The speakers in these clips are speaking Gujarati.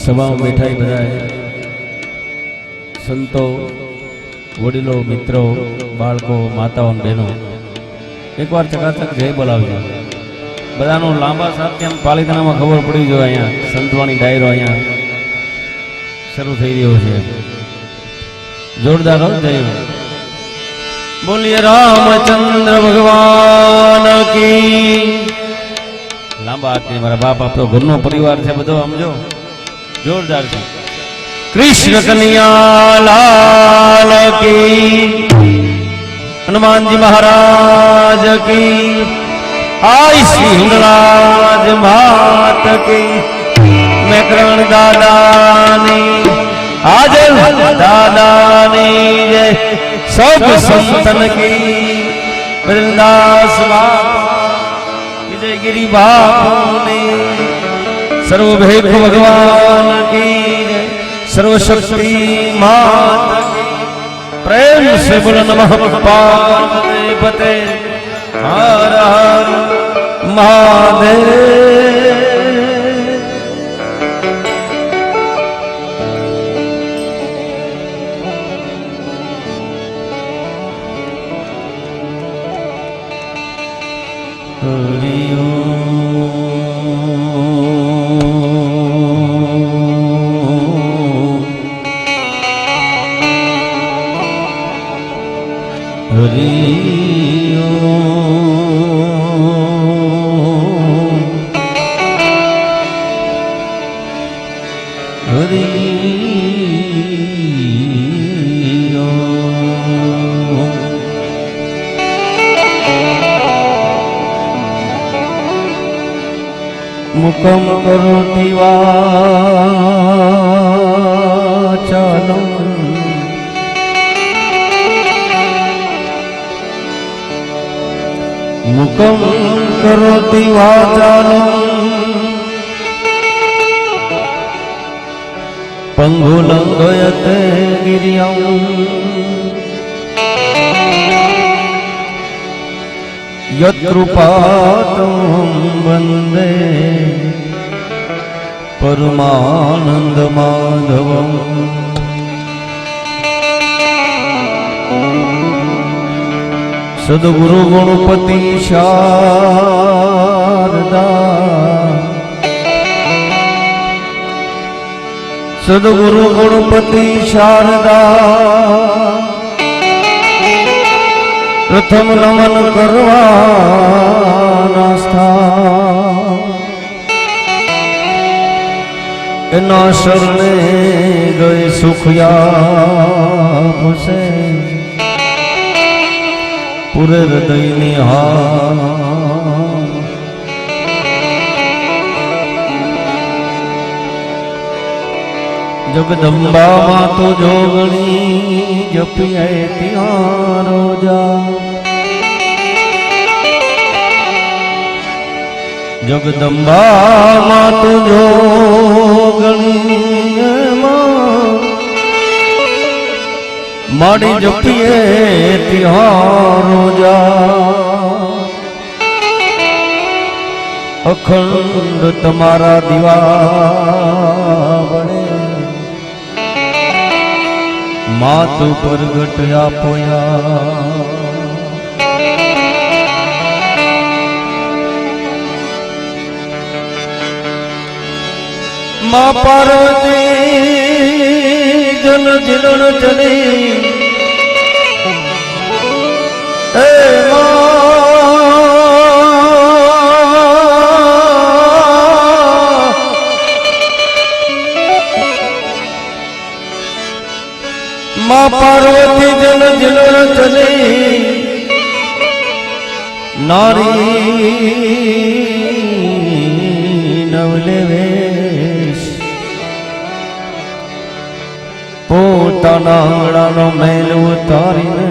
સભામાં બેઠા બધા સંતો, વડીલો, મિત્રો, બાળકો, માતાઓ, બહેનો, એકવાર ચકાચક જય બોલાવજો. બધાનો લાંબા સાથે આમ પાલિતાણામાં ખબર પડી જોઈએ. અહીંયા સંતવાણી ડાયરો અહીંયા શરૂ થઈ રહ્યો છે. જોરદાર જય બોલીએ રામચંદ્ર ભગવાન કી. લાંબા હાથની મારા બાપ આપણો ઘરનો પરિવાર છે બધો, સમજો જોરદાર છે. કૃષ્ણ કનૈયા લાલ કી, હનુમાનજી મહારાજ કી, आई श्री हिंगलाज मात की, मैं करण दादानी आज दादानी जय सब संतन की, वृंदास विजय गिरी बापुनी, सर्वभेद भगवान की जय, सर्वशक्ति माता की. प्रेम से बोलो नमः पार्वती हर हर महादेव. हरि ओम हरि मुकम करोति वाचालं मुकम करोति वाचालं पंगुलंघयते गिरियं यत्कृपातं वन्दे परमानंद माधवम्. सद्गुरु गणपति शारदा, सद्गुरु गणपति शारदा, प्रथम नमन करवाना स्थान, एना शरणे गए सुखया भसे, पूरे हृदय निहार. जगदम्बा मातो जोगणी जपिए त्यां रोजा, जगदम्बा मातो जोगणी माड़ी जपिए त्यां रोजा. अखंड तमारा दीवा बने, मातु प्रगट आपोया. मां पार्वती जन जिलन चली, हे मां पार्वती जन जिलन चली, नारी नवले वेश, પોતાના આંગણાનો મેલ ઉતારીને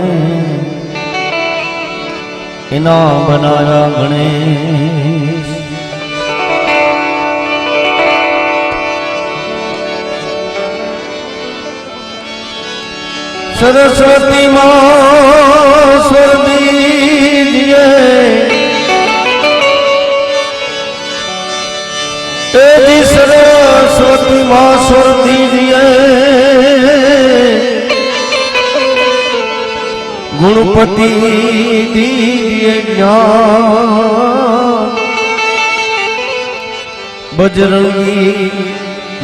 એના બનાયા ગણેશ. सरस्वती मां स्वर दीजिए, तेजी सरस्वती सरस्वती माँ स्वर दीजिए, गुणपति दीजिए ज्ञान, बजरंगी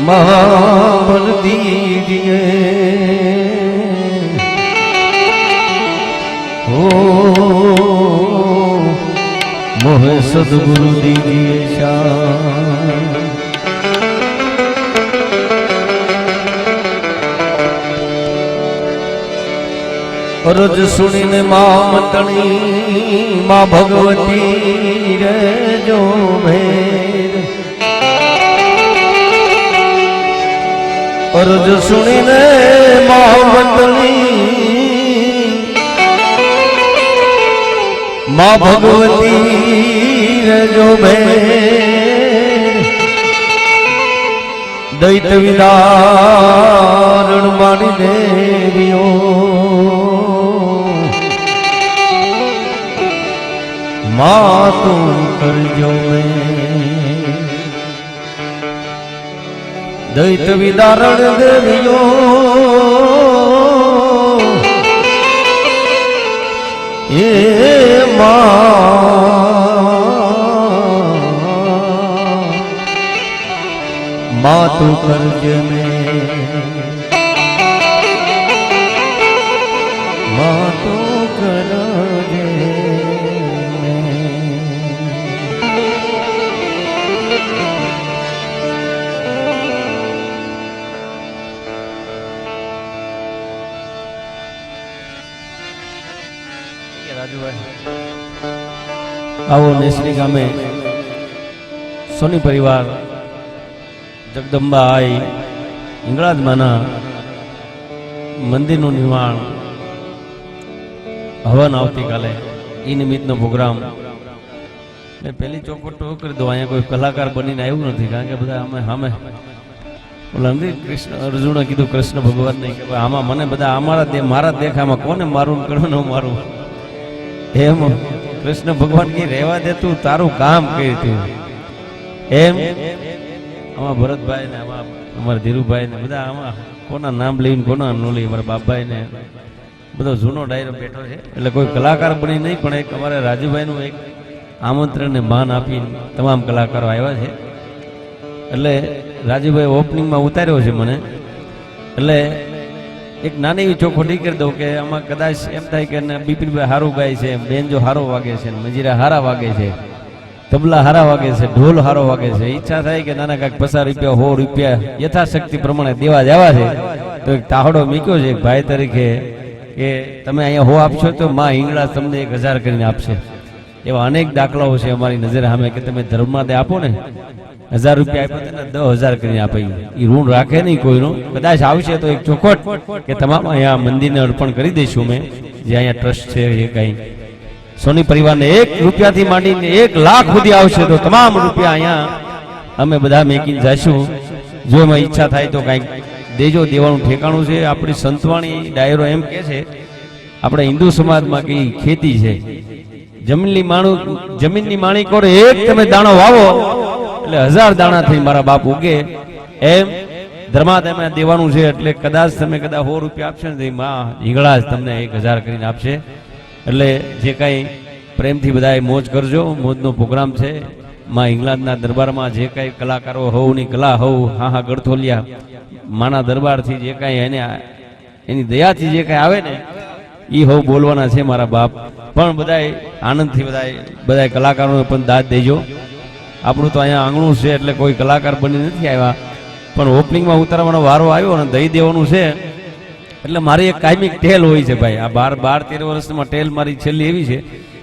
महाबल दीजिए, ओ मोहे सदगुरु दीजिए शान। रज सुनी माँ मतणी माँ भगवती रे जो मेर, रज सुनी माँ मतणी माँ भगवती रे जो मेर, दैत विदारण मानी देवियो, माँ तू करजो दैत विदारण देवियो, ये माँ तू करज में, माँ तू करज आओ नेसली गामे सोनी परिवार जगदंबा आई इंगलाज माना मंदिर निर्माण हवन आवती काले ई निमित्त प्रोग्राम मैं पहली चौकट कर दो। अँ कोई कलाकार बनी आयु नहीं कारण के बधा अमे हमें बोला कृष्ण अर्जुन कीधु कृष्ण भगवान नहीं कि आमा मने बधा मारा देखा कोने मारू करो न मारू एम कृष्ण भगवान की रेवा दे तू तारू काम करी तू एम आमा भरत भाई ने आमा अमर धीरू भाई ने बधा आमा कोना नाम लईने कोना नो लई अमर बाप भाई ने बधो जूनो डायरो बैठो छे એટલે કોઈ કલાકાર બની નહીં પણ એક અમારે રાજુભાઈ નું એક આમંત્રણ ને માન આપી તમામ કલાકારો આવ્યા છે એટલે રાજુભાઈ ઓપનિંગ માં ઉતાર્યો છે મને એટલે एक नानी एवी चौखोटी कर दो कि आमा कदाच एम थाय के बिपिनभाई हारू गाय छे, बेंजो हारो वागे छे, मजीरा हारा वागे छे, तबला हारा वागे छे, ढोल हारो वागे छे, इच्छा थाय के नाना काक 50 रुपया 100 रुपया यथाशक्ति प्रमाणे देवा जावा छे तो एक ताहड़ो मीक्यो छे एक भाई तरीके के तमे अहींया 100 आपशो तो मां हिंगळा तमने 1000 करीने आपशे। एवा अनेक दाखलाओ छे अमारी नजर सामे के तमे धर्ममां दे आपो ने 1000 रुपया आप्या तो 10,000 करीने आपे ई ऋण राखे नहीं कोईनो कदाच आवशे तो एक चौखट के तमाम अहींया मंदिरने अर्पण करी दईशुं मैं जे अहींया ट्रस्ट छे ए काई सोनी परिवार ने 1 रुपया थी मांडीने 1 लाख सुधी आवशे तो तमाम रुपया अहींया अमे बधा मेकीने जाशुं। जो एमां इच्छा थाय तो काई देजो देवानुं ठेकाणुं छे। आपणी संतवाणी डायरो एम कहे छे आपणे हिंदू समाजमां की खेती छे जमीननी माणी कोरे एक तमे दाणो वावो એટલે 1000 દાણા થઈ મારા બાપ ઉગે એમ ધર્માદ એમાં દેવાનું છે એટલે કદાચ તમે 100 રૂપિયા આપશે ને માં હિંગળા જ તમને 1000 કરીને આપશે એટલે જે કાંઈ પ્રેમથી બધાએ મોજ કરજો। મોજનો પ્રોગ્રામ છે માં હિંગળાજના દરબારમાં જે કાંઈ કલાકારો હોવની કલા હોવ હા ગળથોલિયા માના દરબારથી જે કાંઈ એને એની દયાથી જે કાંઈ આવે ને એ હોવ બોલવાના છે મારા બાપ પણ બધાએ આનંદથી બધાએ કલાકારોને પણ દાદ દેજો। આપણું તો અહીંયા આંગણું છે એટલે કોઈ કલાકાર બની નથી આવ્યા પણ ઓપનિંગમાં ઉતારવાનો વારો આવ્યો અને દઈ દેવાનું છે એટલે મારી એક કાયમિક ટેલ હોય છે ભાઈ આ 12-13 વર્ષમાં ટેલ મારી છેલ્લી એવી છે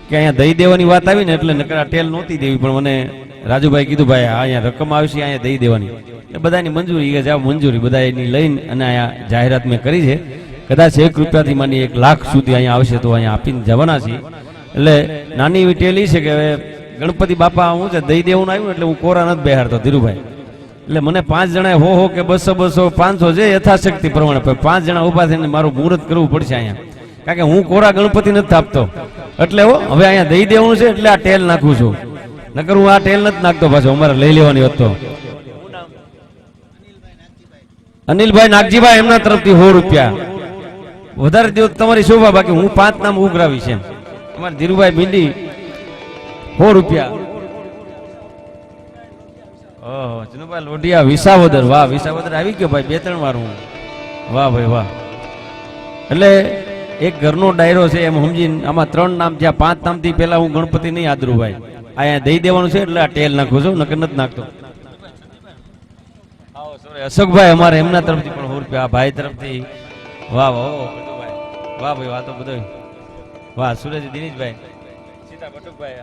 કે અહીંયા દઈ દેવાની વાત આવી ને એટલે નકર આ ટેલ નહોતી દેવી પણ મને રાજુભાઈ કીધું ભાઈ અહીંયા રકમ આવશે અહીંયા દઈ દેવાની એટલે બધાની મંજૂરી કે જાવ મંજૂરી બધા એની લઈને અને અહીંયા જાહેરાત મેં કરી છે કદાચ 1 રૂપિયાથી માની 1 લાખ સુધી અહીંયા આવશે તો અહીંયા આપીને જવાના છીએ। એટલે નાની એવી ટેલ એ છે કે गणपति बापा हूँ दई देव आयु एटले हूँ कोरा नथी बेहारतो धीरुभाई एटले मने 5 जणाए 100 के 200 500 जे यथाशक्ति प्रमाणे 5 जणा उभा थईने मारुं मुहूर्त करवुं पड़शे अहींया कारण के हूँ कोरा गणपति नथी थापतो एटले हवे अहींया दई देवुं छे एटले आ टेल नाखुं छुं नकर हूँ आ टेल नथी नाखतो पाछो अमारे लई लेवानी होत तो અનિલભાઈ નાગજીભાઈ એમના તરફથી 100 રૂપિયા વધારે દો તમારી શોભા, બાકી હું 5 નામ ઉઘરાવીશ એમ. અમારે ધીરુભાઈ ભીંડી 100 રૂપિયા. ઓહો ચનુભાઈ લોઢિયા વિસાવદર, વાહ વિસાવદર આવી ગયો ભાઈ 2-3 વાર હું. વાહ ભાઈ વાહ. એટલે એક ઘરનો ડાયરો છે એમ સમજીને આમાં 3 નામ થયા. 5 નામથી પહેલા હું ગણપતિ નહીં આદરું ભાઈ, અહીંયા દઈ દેવાનું છે એટલે આ ટેલ નાખું છું, નકર નથી નાખતો. અશોકભાઈ અમારે એમના તરફથી પણ 100 રૂપિયા, આ ભાઈ તરફથી. વાહ વાહ ભાઈ, વાહ ભાઈ વાહ તો બધો વાહ. સુરેશ દિનેશભાઈ, સીતા બટુકભાઈ,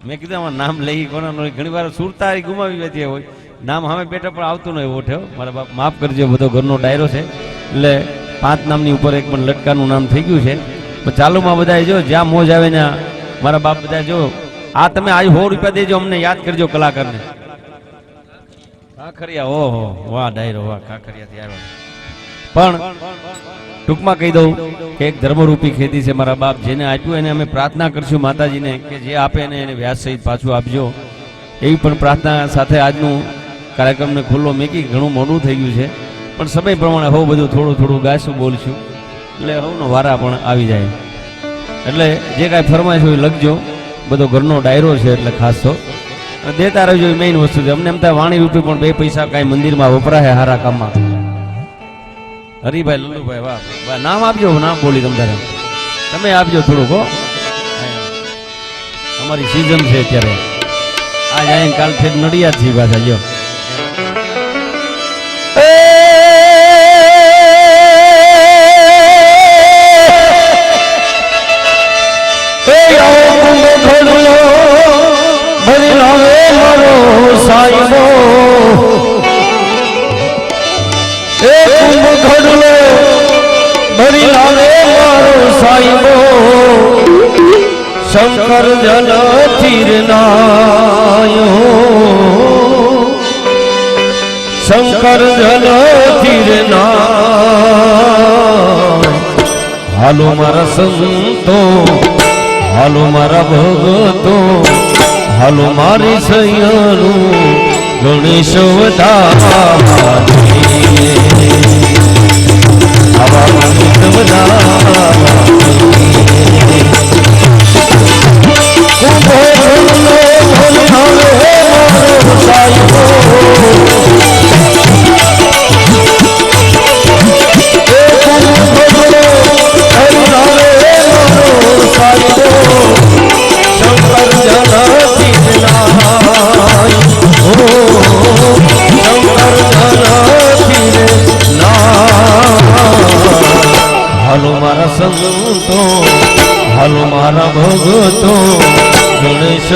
મેં કીધું આમાં નામ લઈ કોના ઘણી વાર સુરતારી ગુમાવી હતી હોય, નામ સામે બેઠા પણ આવતું નહીં ઓઠે. મારા બાપ માફ કરજો, બધો ઘરનો ડાયરો છે એટલે 5 નામની ઉપર એક પણ લટકાનું નામ થઈ ગયું છે. તો ચાલુમાં બધા જો જ્યાં મોજ આવે ને મારા બાપ બધા જો આ તમે આજ 100 રૂપિયા દેજો, અમને યાદ કરજો કલાકારને. ખાખરિયા, ઓહો વાહ ડાયરો વાહ, ખાખરિયાથી આવ્યો. પણ ટૂંકમાં કહી દઉં કે એક ધર્મરૂપી ખેતી છે મારા બાપ, જેને આપ્યું એને અમે પ્રાર્થના કરશું માતાજીને કે જે આપે એને વ્યાસ સહિત પાછું આપજો, એવી પણ પ્રાર્થના સાથે આજનું કાર્યક્રમને ખુલ્લો મેકી. ઘણું મોડું થઈ ગયું છે પણ સમય પ્રમાણે હવે બધું થોડું થોડું ગાશું બોલશું એટલે હવનો વારા પણ આવી જાય. એટલે જે કાંઈ ફરમાઈશ હોય લખજો, બધો ઘરનો ડાયરો છે એટલે ખાસ તો દેતા રહેજો. મેઇન વસ્તુ છે. અમને એમ થાય વાણી રૂપી પણ 2 પૈસા કાંઈ મંદિરમાં વપરાય હારા કામમાં. હરિભાઈ, લલ્લુભાઈ, વાહ વાહ. નામ આપજો, નામ બોલી તમારે તમે આપજો થોડુંક હો. અમારી સીઝન છે અત્યારે, આજ અહીં કાલ ફેર નડિયાદ થી પાછા જો. શંકર જલ થીર નાયો, શંકર જલ થીર નાય. હાલો મારા સંતો, હાલો મારા ભગતો, હાલો મારી સૈયાનું ગણેશ હાલો મારા સંતો, હાલો મારા ભગતો, ગણેશ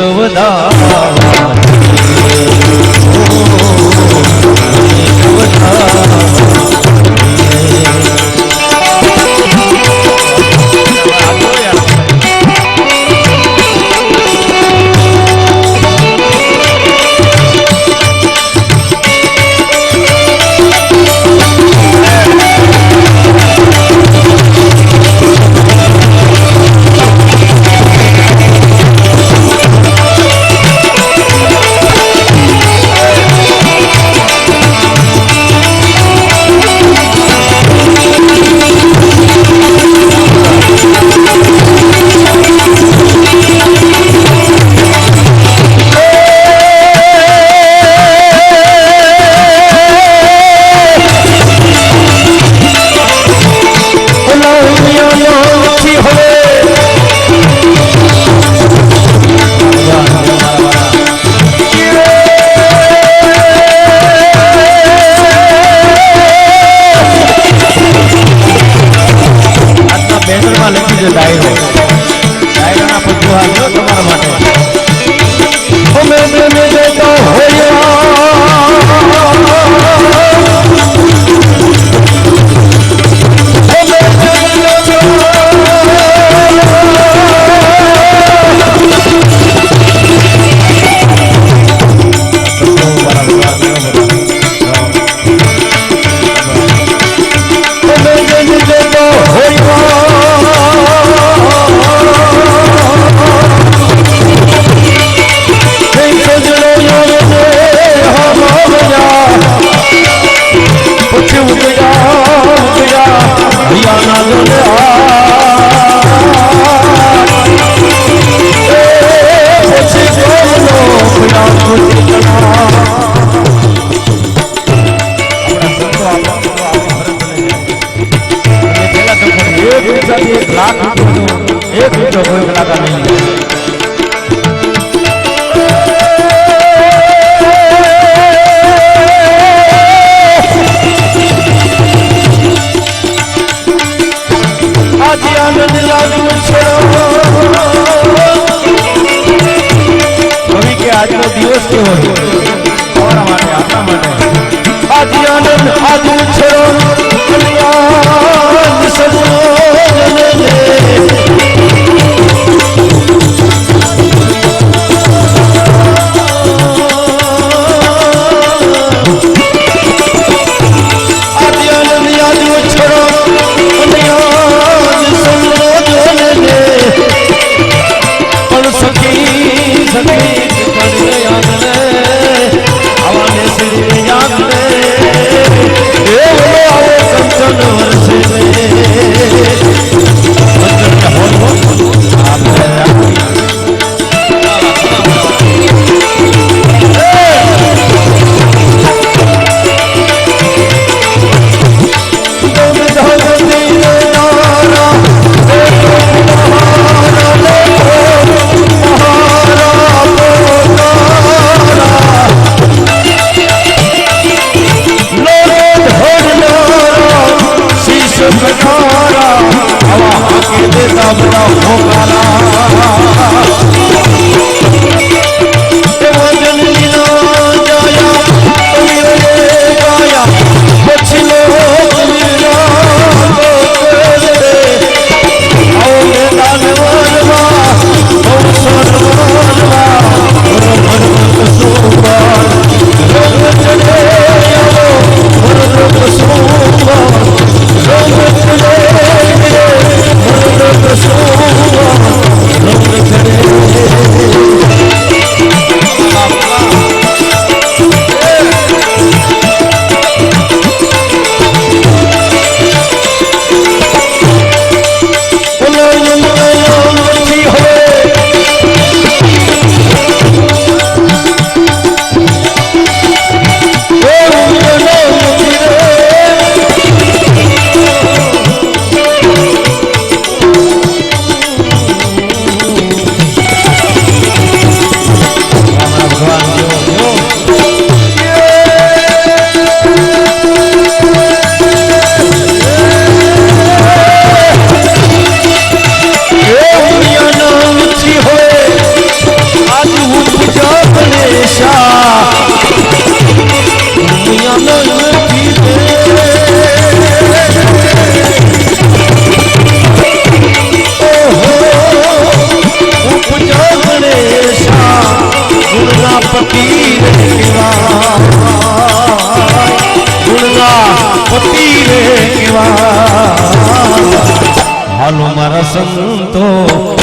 હાલો મારા સંતો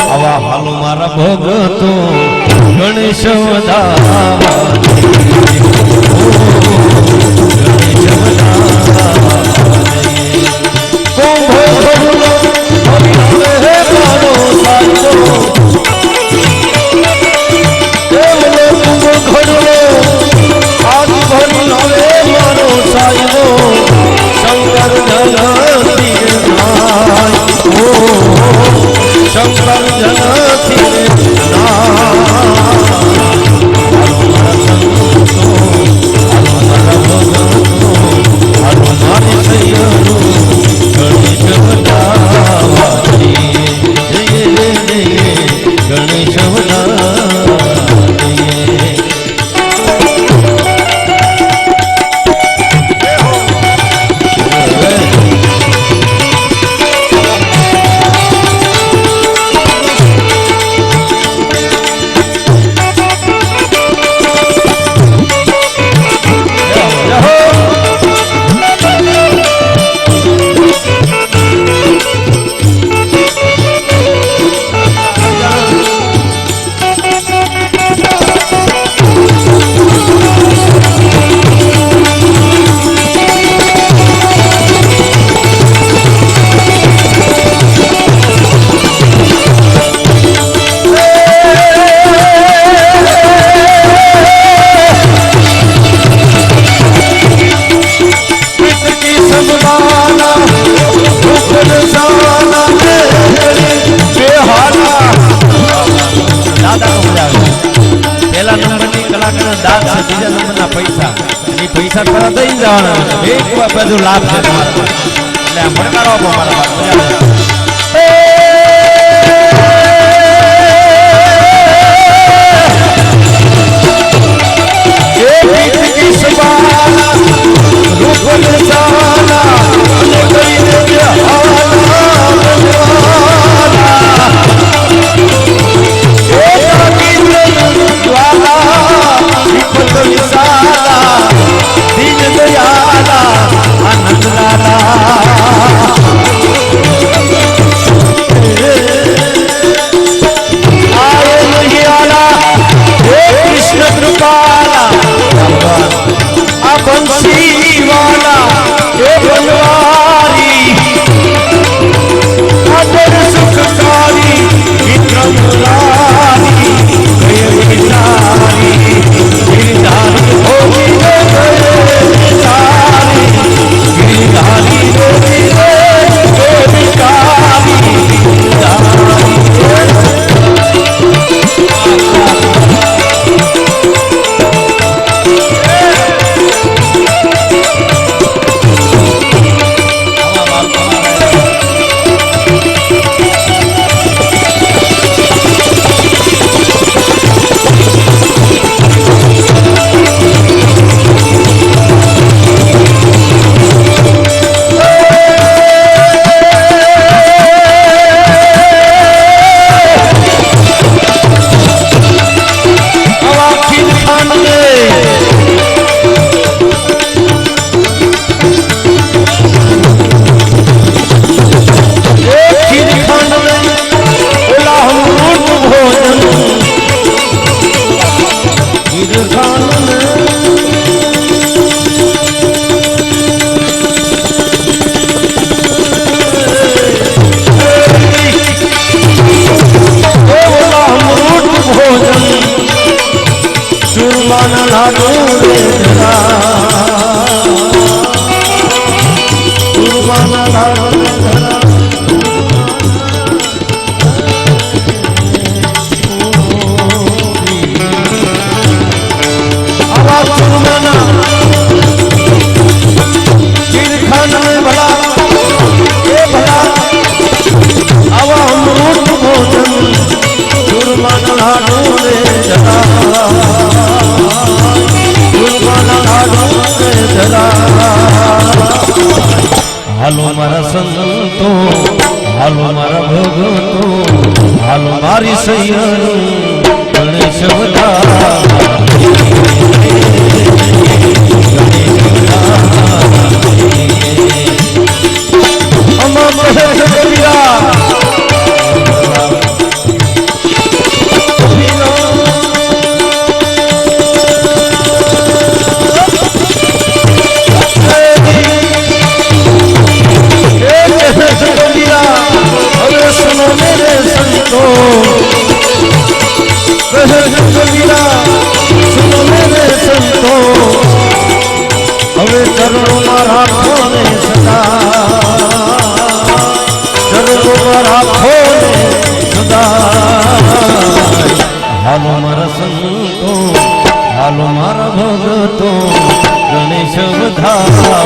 આવા હાલો મારા ભગતો ગણેશ વધાવા પૈસા તરત દઈ જવાના એક બધું લાભ છે તમારો એટલે આ પડકારો આપો મારા હાલો મારા સંતો હાલો મારા ભગતો હાલો મારી સૈયર ગણેશ બધા ચરણોમાં રાખો ને સદા, ચરણોમાં રાખો ને સદા. હાલો મારા સંતો, હાલો મારા ભગતો, ગણેશ વધાવા.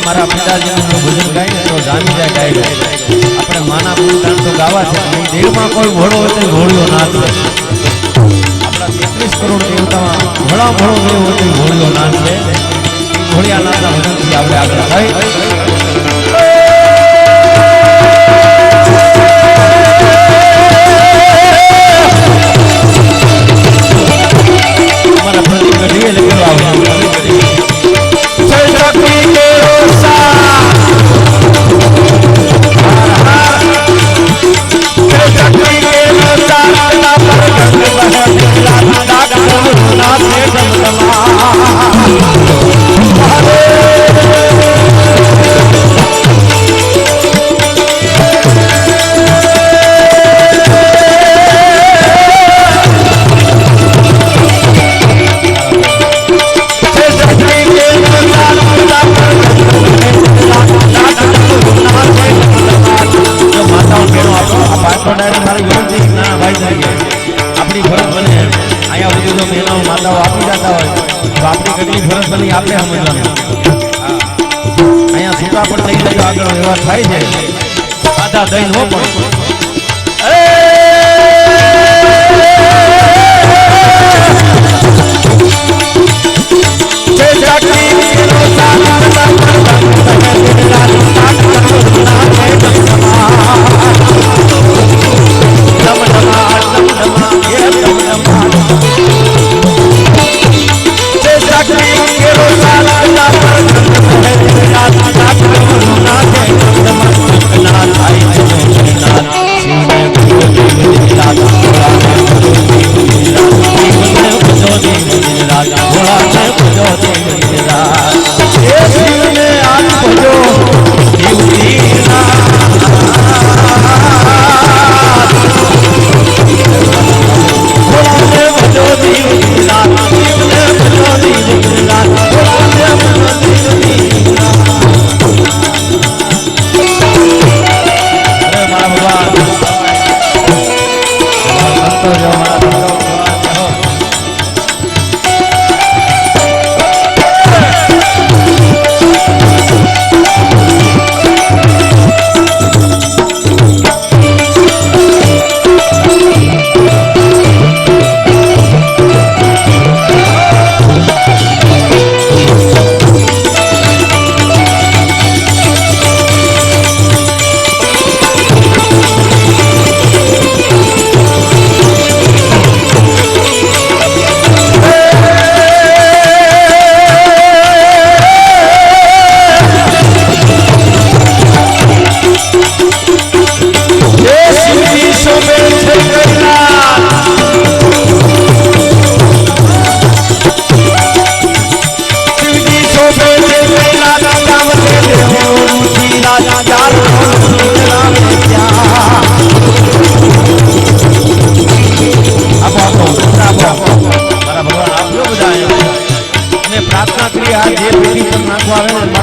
મારા પિતાજીનું ભજન ગાય ને તો જામી જાય ગાય. આપણે માના ગુણગાન તો ગાવા છે, દેવમાં કોઈ ઘોડો હોય તો ઘોડીઓ નાચ છે. આપણા 33 કરોડ દેવતામાં ઘોડા ઘોડો દેવ હોય તો ઘોડીઓ નાચ છે. ઘોડિયા નાચના ભજનથી આપણે આગળ થઈ. અમારા પ્રદીપ ગઢવીએ લખેલું આવ્યું આપણી ફરજ બને અહીંયા સુધી જો મહિલાઓ માતાઓ આપી જતા હોય તો આપણી કેટલી ફરજ બની આપણે સમજવાનું. અહીંયા છૂટા પણ થઈ જાય આગળ વ્યવહાર થાય છે. આધા દહીં હો પણ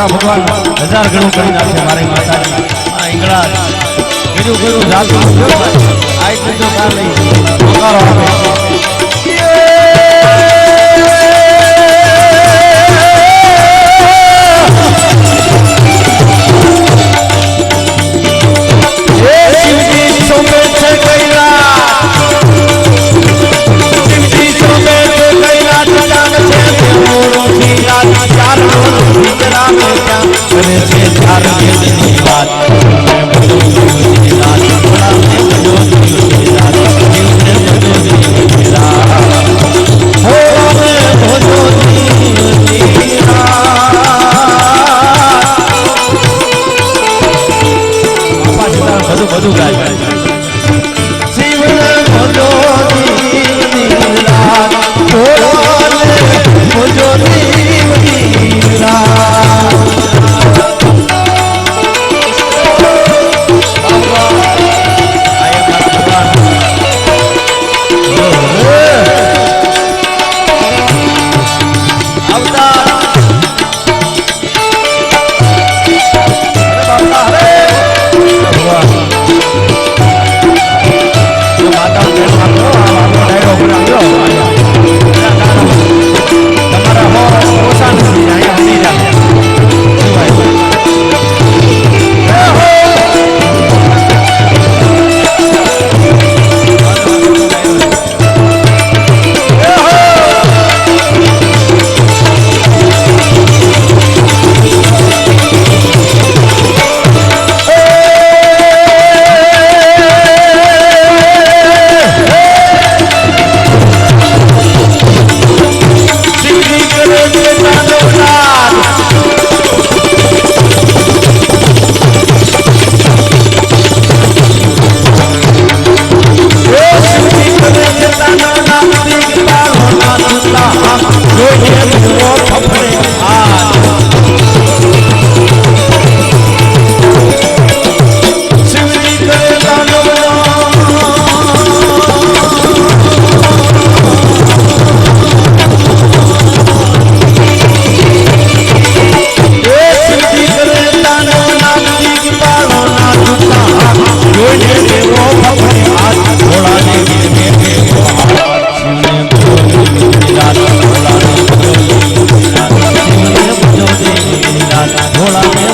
ભગવાન 1000 ગણું કરી નાખે મારી માતાજી. આ ઈંગળા બીજું કોઈ જાતું આ એટલું કાર લઈ પોકારો આપે. ચાર આવે ત્યાં કરે છે ચાર વેદની વાત જીવને બધો જીવની રાત ભોળાને બધો જીવની રાત જીવને બધો જીવની રાત ભોળાને બધો જીવની રાત બાપા સીતારામ બધું બધું ગાય જીવને બધો જીવની રાત ભોળાને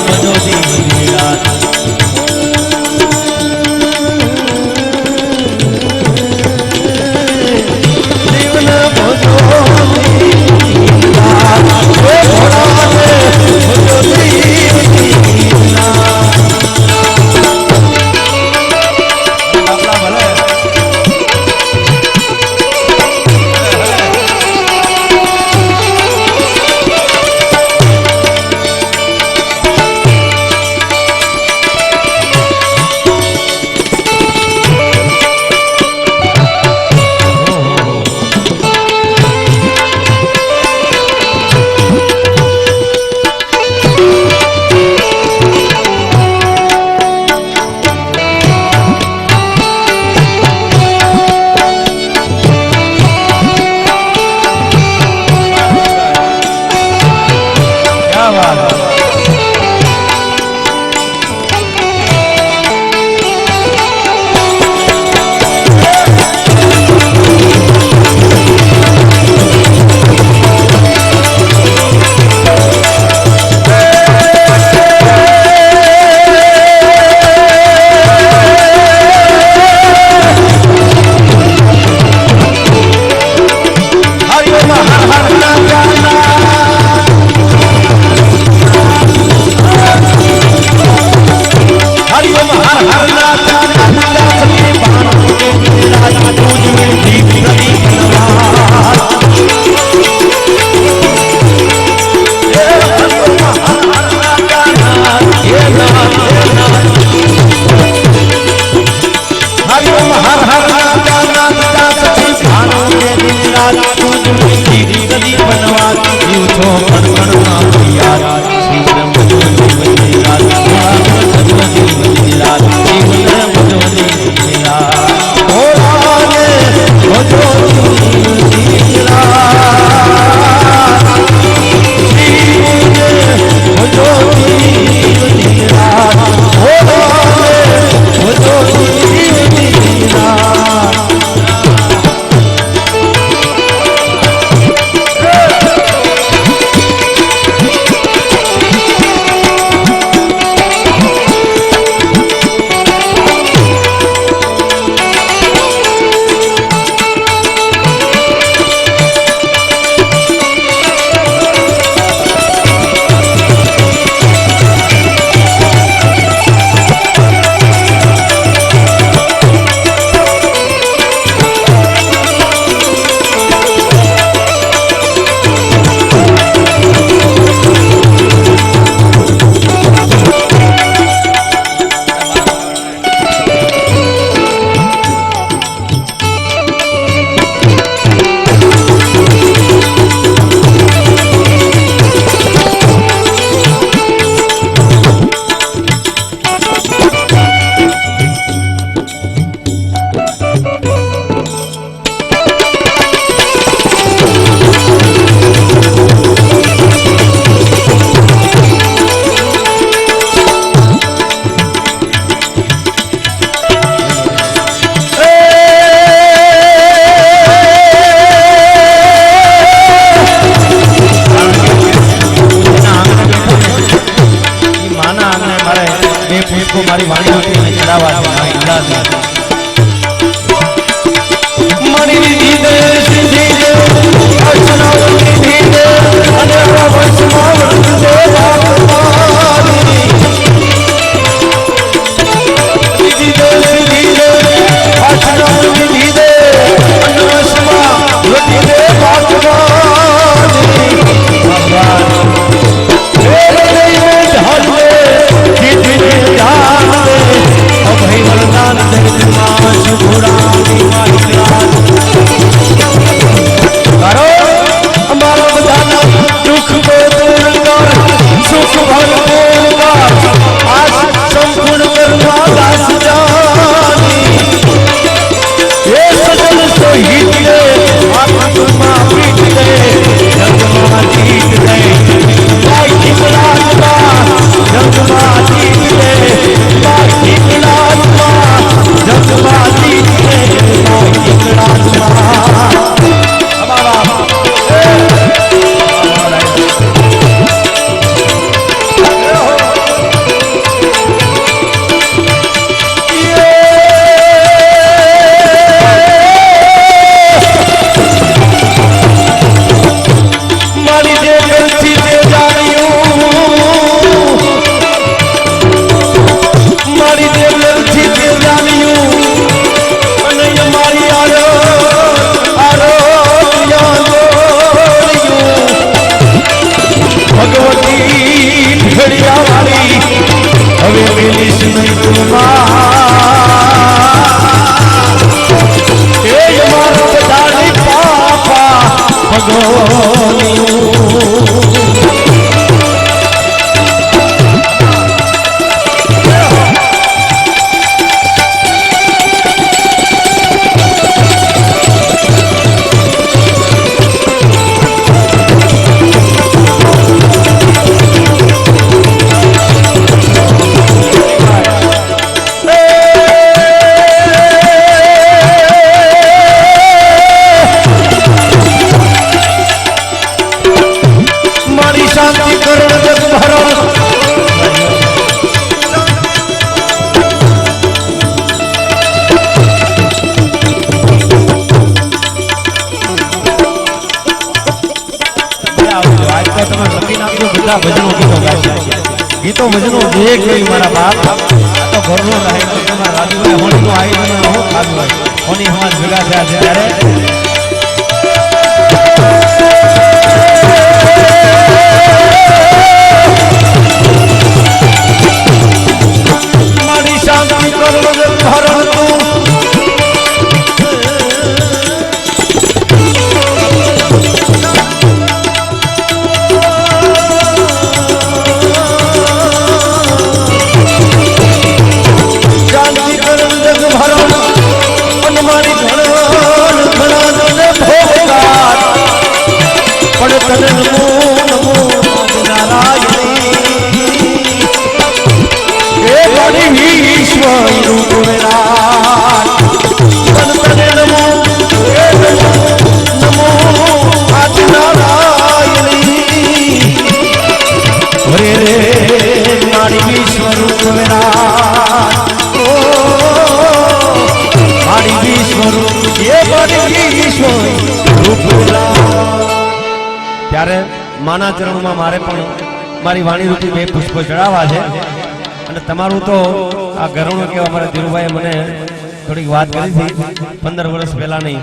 બધો જીવની રાત પુષ્પો મારી વાણી રૂપી ચડાવવા છે માં ઈંગળાજી મારી દીદે સીધી દે અર્ચનાવની દીદે અને વંશમાં વૃદ્ધે વાગવાની સીધી દે અર્ચનાવની દીદે અને વંશમાં વૃદ્ધે વાગવાની ભગવાન गीतो भजनो देख गई मारा बाप तो घरनो रहे તમારા રાજુભાઈ હોણીનો આયોજન હું ખાધું હોય હોણી હમાર ભેગા થયા છે ત્યારે મારી શાંતિ કરો ભરણ તું ત્યારે માના ચરણમાં મારે પણ મારી વાણી રૂપી બે પુષ્પો ચડાવવા છે અને તમારું તો આ ઘરણું કેવા અમારા ધીરુભાઈએ મને થોડીક વાત કરી હતી 15 વર્ષ પહેલાની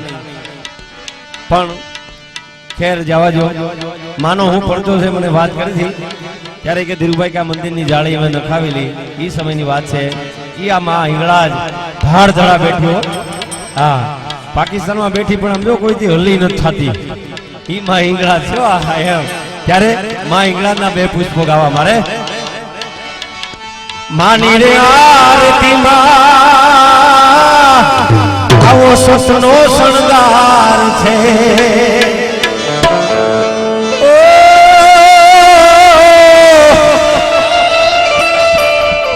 પણ ખેર જવા જો માનો હું પડતો છે મને વાત કરી હતી ત્યારે કે ધીરુભાઈ કે આ મંદિરની જાળી અમે નખાવેલી એ સમયની વાત છે એ આ માં હિંગળાજ ધાડ ધડા બેઠ્યો હા પાકિસ્તાનમાં બેઠી પણ સમજો કોઈથી હલી નથી થતી ઈ માં હિંગળાજ છો એમ ત્યારે માં હિંગળાજના બે પુષ્પો ગાવા મારે માની રે આરતી માં આવો સસનો શણગાર છે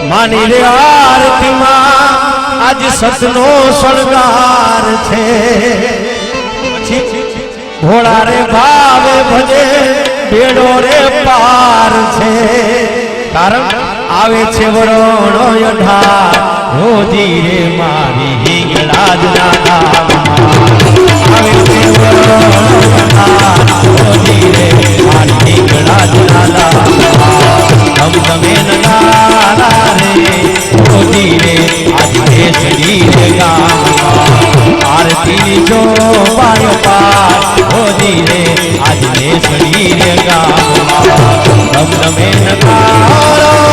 માની રે આરતી માં આજ સસનો શણગાર છે ઘોડા રે ભાવે ભજે બેડો રે પાર છે કારણ આવે છે વરોણો અઢાર રોજી રે મારી હિંગળાજના ધામમાં આવે છે વરોણો અઢાર રોજી રે મારી હિંગળાજના ધામમાં ધમધમે નગારા રે રોજી રે આજે ચડી રે ગામમાં આરતી જો પાયો પાર રોજી રે આજે ચડી રે ગામમાં ધમધમે નગારા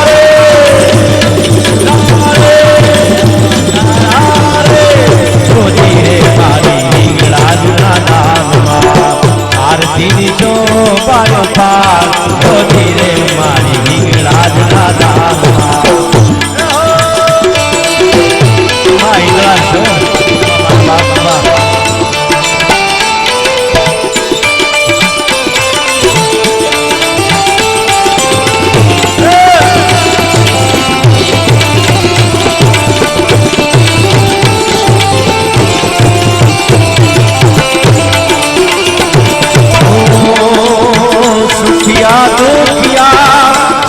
રે રોજી રે મારી હિંગળાજના ધામમાં આરતી જો પાયો પાર રોજી રે મારી હિંગળાજના ધામમાં હિંગળાજ છો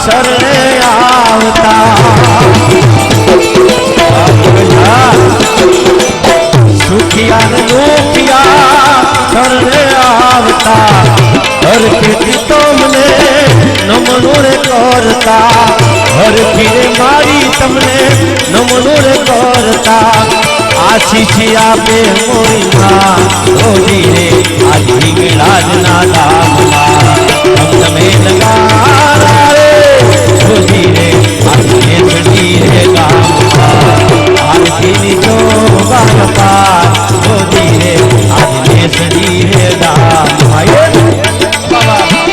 શરણે આવતા સુખિયા ને દુખિયા શરણે આવતા હર ખેતી તો મને નમનો રે કરતા હર ફીરે મારી તમને નમનો રે કરતા આશીષ આપે મોરી માં રોજી રે આજ હિંગળાજના ધામમાં તમે નગારા રે રોજી રે આજે ચડી રે ગામમાં આરતીની જો બાપાર રોજી રે આજે ચડી રે ગામમાં બાબા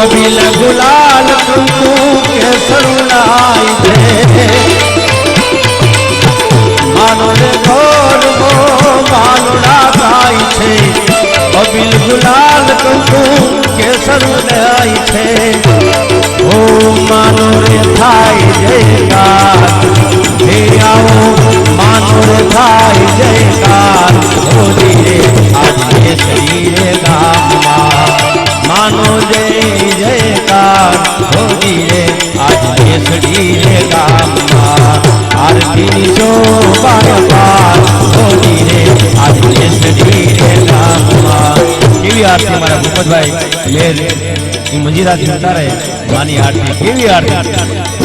અબીલ ગુલાલ કંકુ કેસર લાઈ દે માનો રે ગોરમો માનોડા ગાય છે અબીલ ગુલાલ કંકુ કેસર લાઈ છે ઓ માનો રે થાય જયકાર હે આવો માનો રે થાય જયકાર રોજી રે આજે શરીરે ગામમાં માનો જય જયકાર હોજી રે આજે સડી રે ગામમાં આરતીની શોભા પાર હોજી રે આજે સડી રે ગામમાં કેવી આરતી મારા ભૂપતભાઈ લેર એ મંજીરાથી ઉતારે માની આરતી કેવી આરતી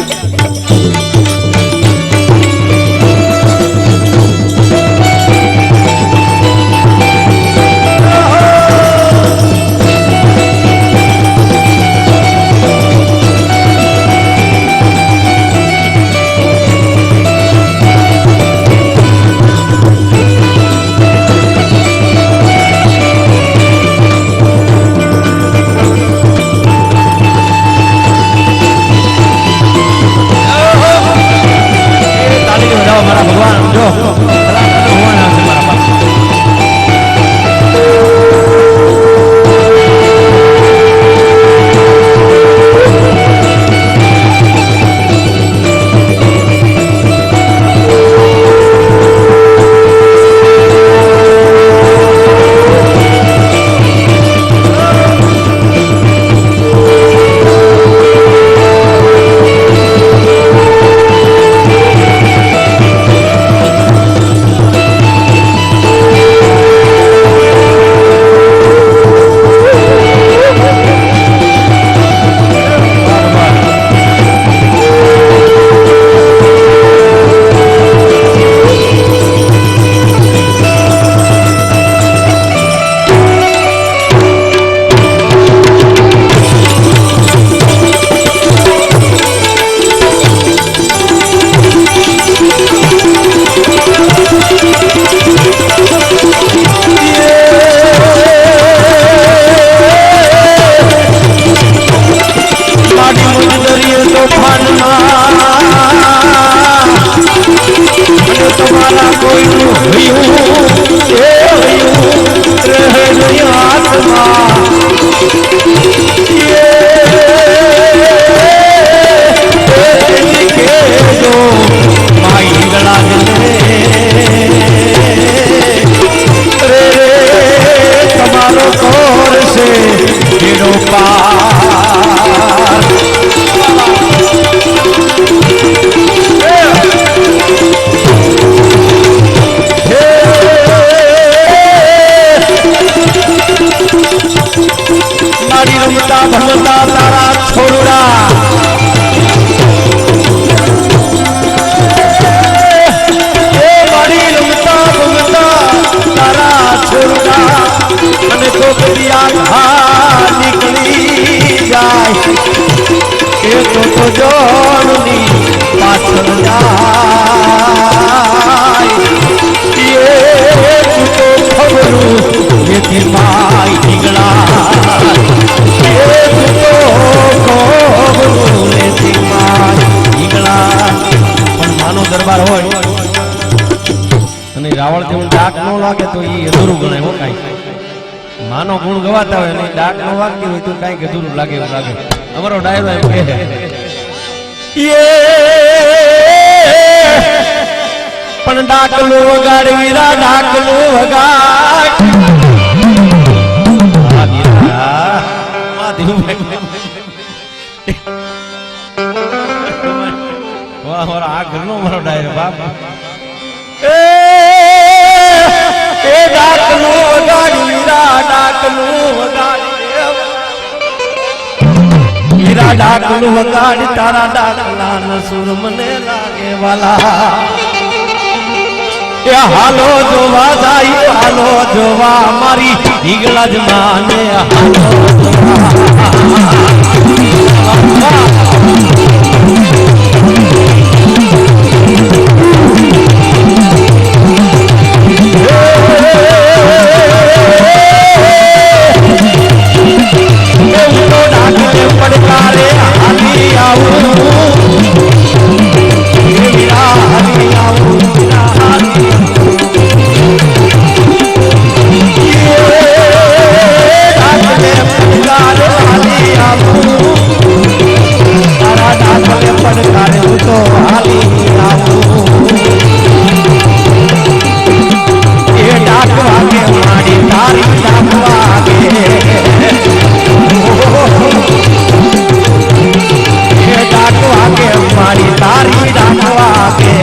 જોડની પાછળ જાય એ તો ખબરું એથી માય નીકળા એ તો ખબરું એથી માય નીકળા. પણ માનો દરબાર હોય અને રાવણ જેવું ડાક ન લાગે તો એ અધૂરું ગણાય. હો કાંઈ માનો ગુણ ગવાતા હોય અને ડાક ન વાગતી હોય તો કાંઈક અધૂરું લાગે એવું લાગે. અમારો ડાયરો એમ કહે પણ ડાકલું વગાડ વીરા ડાકલું વગાડ વાહ આ ઘરનો મારો ડાયરો બાપ. એ ડાકલું વગાડ વીરા ડાકલું વગાડ વીરા ડાકલું વગાડ તારા ડાકલા ન સુર મને લાગે વાલા. એ હાલો જોવા જાય હાલો જોવા મારી ઢીગલા જ માને હાલો પડકારે હાલી આવું હાલી આવું પડકારે હું તો હાલી આવું એ ડાક વાગે મારી તારી ડાક વાગે એ ડાક વાગે મારી તારી ડાક વાગે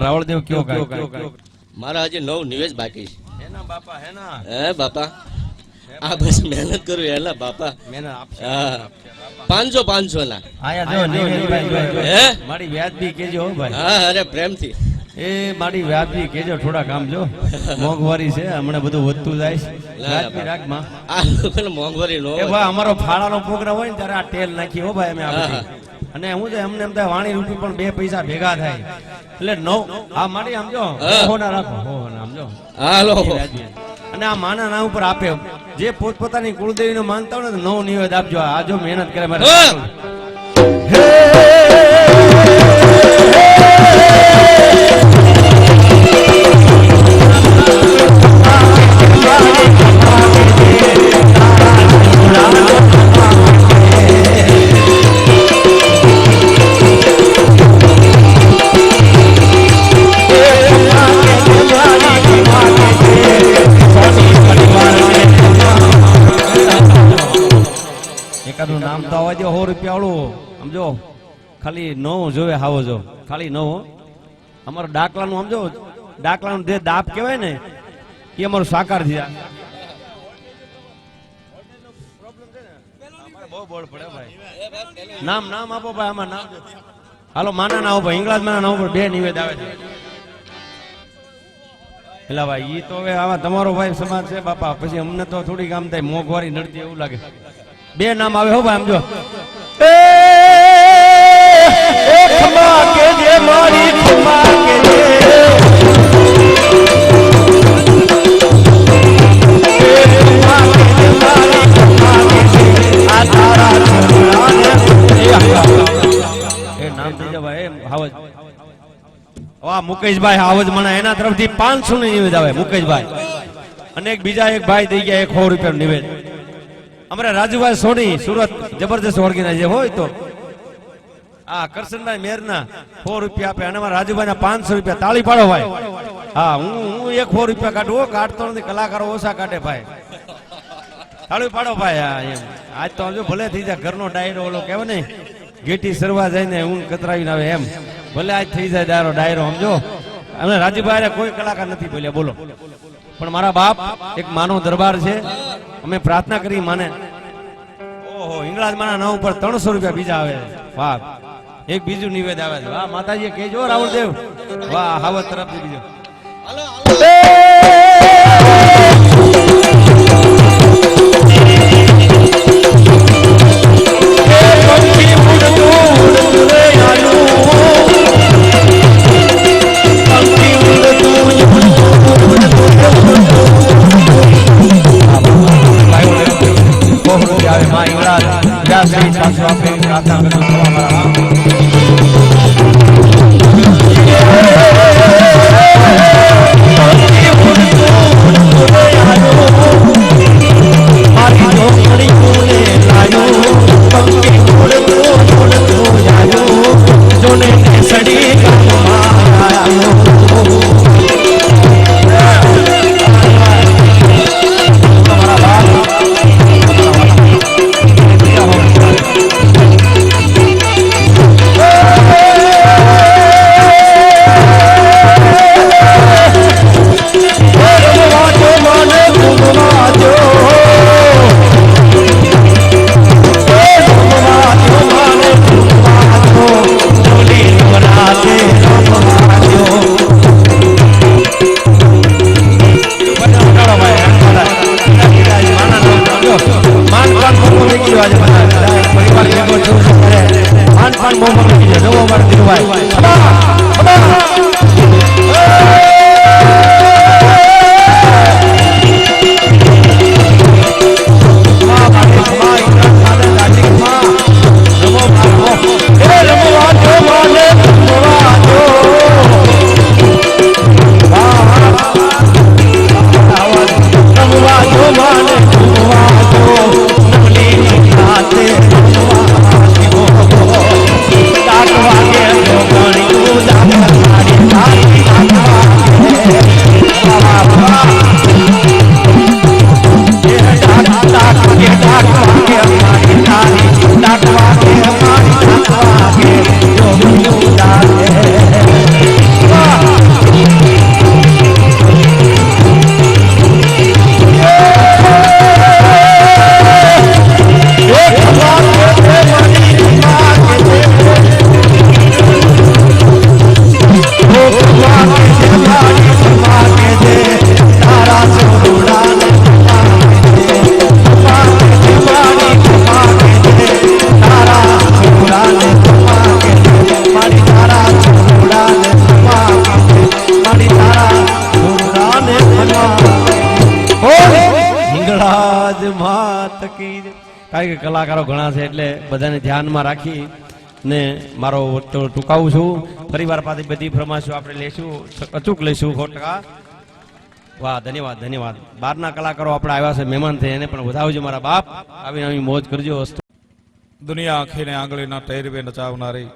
રાવળદેવ કયો કાય મારા હજી 9 નિવેશ બાકી છે. હેના બાપા હેના હે બાપા આ બસ મહેનત કરું એલા બાપા. મેને આપશે હા 500 ના આયા જો ભાઈ હે મારી વ્યાજબી કેજો હો ભાઈ. હા અરે પ્રેમથી એ મારી વ્યાજબી કેજો થોડા કામ જો મોંઘવારી છે હમણાં બધું વધતું જાય છે વ્યાજબી રાખમાં આ લોકોને મોંઘવારી નો એ ભાઈ અમારો ફાળાનો પ્રોગ્રામ હોય ને ત્યારે આ ટેલ નાખી હો ભાઈ અમે આ બધી. અને હું તો એમને એમ થાય વાણી રૂપી પણ 2 પૈસા ભેગા થાય એટલે 9 આ મારી સમજો હોના રાખો હોના સમજો હાલો અને આ માના ના ઉપર આપે જે પોતપોતાની કુળદેવીને માનતા હોય ને તો નવો નિવેદ આપજો. આ જો મહેનત કરે મારે. હા. એકાદું નામ તો આવવા દે. 100 રૂપિયા વાળું સમજો ખાલી નવ જોવે હાવો જો ખાલી નવ. અમારું ડાકલાનું સમજો ડાકલાનું જે દાપ કહેવાય ને એ અમારું સાકાર થયા. બહુ બોલ પડે ભાઈ. નામ નામ આપો ભાઈ. આમાં નામ હાલો માના ના ભાઈ ઇંગ્લિશ માના ના ઉપર 2 નિવેદ આવે છે. એટલે ભાઈ ઈ તો હવે આમાં તમારો ભાઈ સમાજ છે બાપા. પછી અમને તો થોડીક આમ થાય મોંઘવારી નડતી એવું લાગે. 2 નામ આવે હો ભાઈ. આમ જો ખમા કે જે મારી ખમા કે જે મુકેશભાઈ હાવજ મને એના તરફથી 500 ની નિવેદ આવે મુકેશભાઈ. અને એક બીજા એક ભાઈ દઈ ગયા 100 રૂપિયાનું નિવેદ. અમારે રાજુભાઈ સોની સુરત જબરજસ્ત ઓળખીના જે હોય તો આ કરશનભાઈ મેરના 100 રૂપિયા આપે. અને અમારા રાજુભાઈ ના 500 રૂપિયા. તાળી પાડો ભાઈ. હા હું 100 રૂપિયા કાઢું. કાઢતો નથી. કલાકારો ઓછા કાઢે ભાઈ. તાળી પાડો ભાઈ. હા એમ આજ તો હજુ ભલે થઈ જાય ઘરનો ડાયરો ઓલો કહેવાય ને ગેટી સરવા જાય ને ઊન કતરાવીને આવે એમ ભલે આજ થઈ જાય ડાયરો સમજો. અમે રાજુભાઈ કોઈ કલાકાર નથી બોલ્યા બોલો. પણ મારા બાપ એક માનો દરબાર છે. અમે પ્રાર્થના કરી માને. ઓહો ઇંગ્લિશ માના નામ ઉપર 300 રૂપિયા બીજા આવે. વાહ. એક બીજું નિવેદ આવે છે. વાહ માતાજી કહેજો રાવણદેવ. વાહ હાવત તરફથી બીજો. હાલો હાલો. માત કી જય. કારણ કે કલાકારો ઘણા છે એટલે બધાને ધ્યાનમાં રાખી ને મારો વક્તવ્ય ટૂંકાવું છું. ફરીવાર પાછી બધી ફરમાશો આપણે લેશું, અચૂક લેશું 100%. વાહ, ધન્યવાદ ધન્યવાદ. બહારના કલાકારો આપણે આવ્યા છે, મહેમાન છે, એને પણ વધાવજો મારા બાપ. આવીને આવી મોજ કરજો. દુનિયા આખીને આંગળીના ટેરવે નચાવનારી